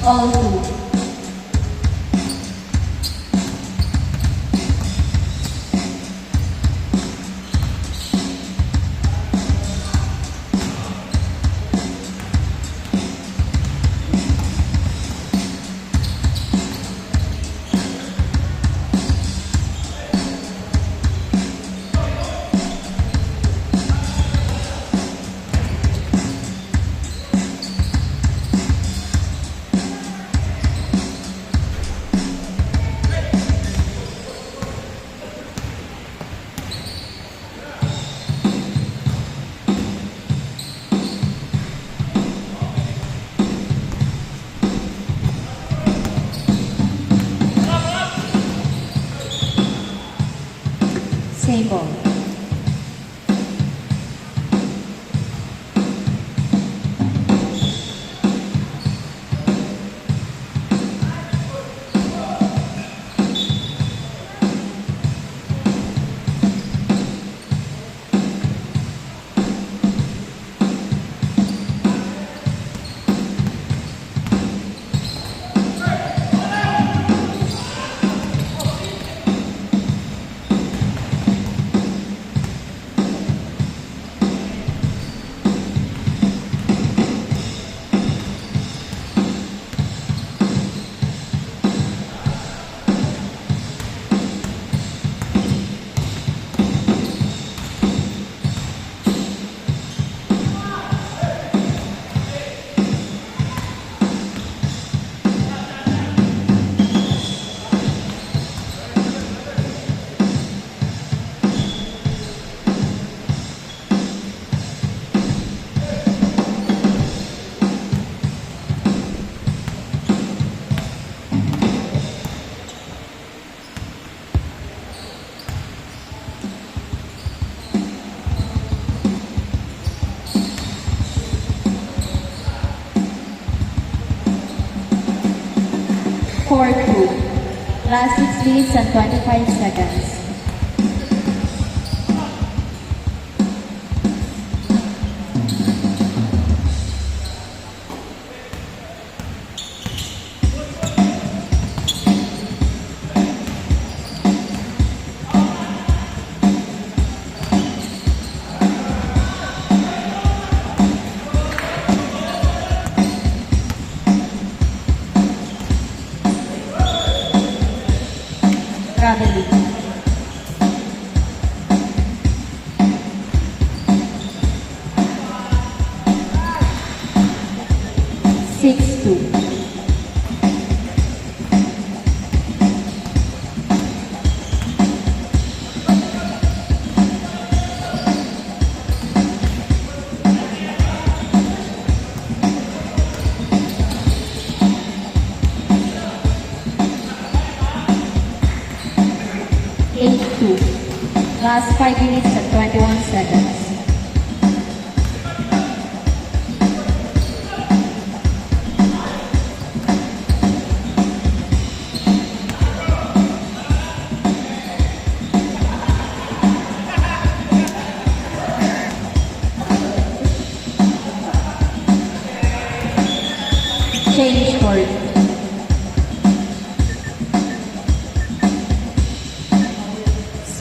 All two. Table. 4-2. Last 6 minutes and 25 seconds. Traveling. 6-2. Last 5 minutes and 21 seconds. Change court.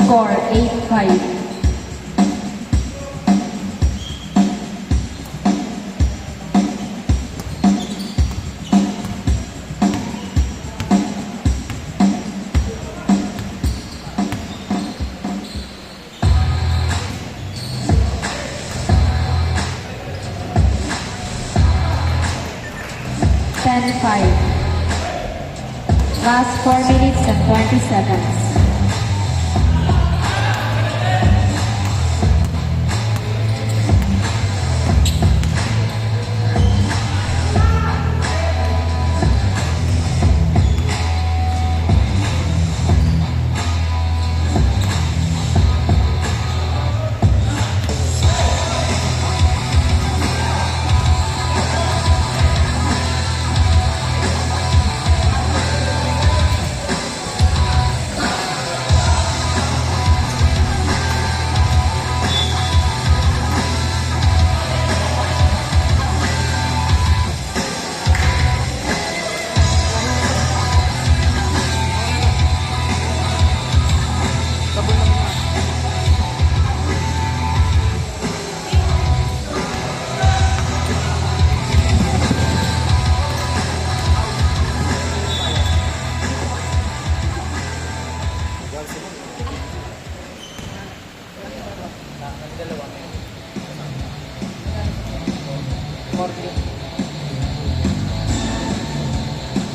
Score 8-5. Last 4 minutes and 20 seconds.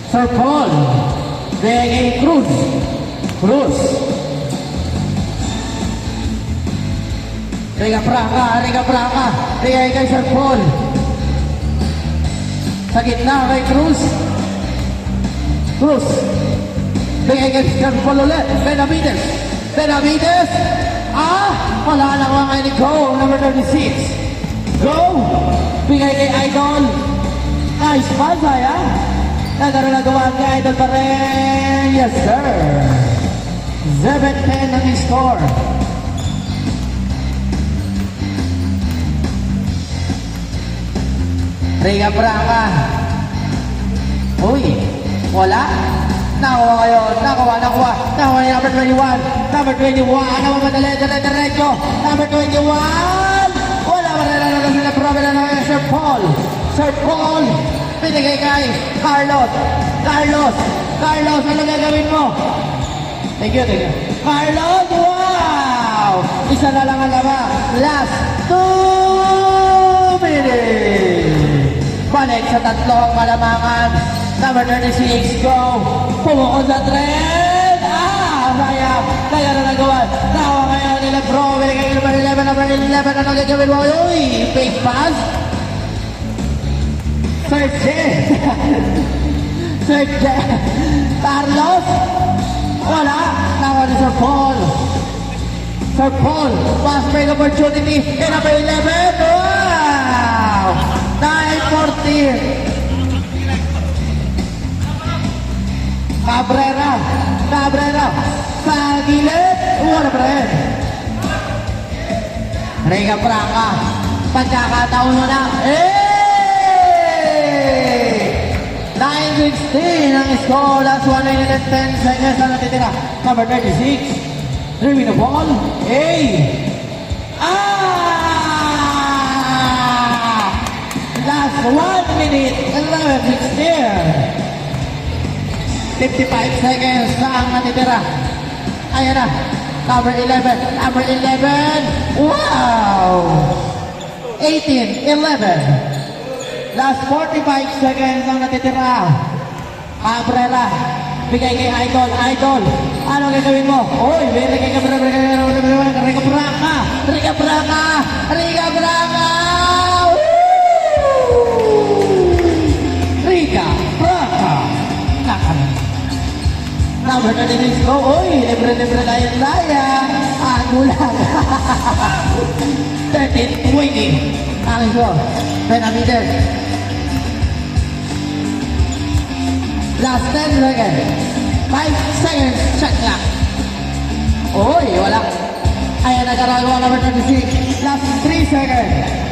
Sir Paul, Vega Cruz. Riga Praca, bigay kay Sir Paul. Sa gitna kay Cruz. Bigay kay Sir Paul ulit. Benavides. Wala na mga kay Nico, number 36. Go! Bigay kay Idol. Nice pass, Nagkaroon na gawa kay Idol pa rin. Yes, sir. 7-10 ang score. Riga Praca. Uy, wala. Nakuha yung number 21. Number 21. Ano ba madali? Diretso. Number 21. Wala ba rin na sila problem na Sir Paul. Pinigay kay Carlos, ano gagawin mo? Thank you. Carlos, wow! Isa na lang ang laba. Last 2 minutes. Balik sa tatlo ang malamangan. Number 36, go! Pumukod sa trend! Sayang! Kaya na nagawa. Tawa ngayon nila bro. Binigay number 11. Ano gagawin mo? Uy! Fake pass. Serge. Carlos. Wala. Nawa ni Sir Paul. Fast break opportunity. And number 11. Wow! 9-14. Cabrera. Sa gilid. Wala pa rin. Riga Praca. Pagkakataon mo na. 9-16 ang score. Last 1 minute and 10 seconds na natitira. Number 36. Driving the ball. Last 1 minute 11-16. 55 seconds na ang natitira. Ayan na. Number 11. Wow! 18-11. Last 45 seconds ang natitira. Cabrera. Bigay kay Idol. Ano gagawin mo? Oy, bigay kay Cabrera. Riga Praca. Riga Praca. Number 36 go. Oy, libre na yung laya. kulang. 13-20. Aking score. Benavides. Last 10 seconds. 5 seconds. Shot clock. Uy, wala. Ayan, nagkaragawa number 26. Last 3 seconds.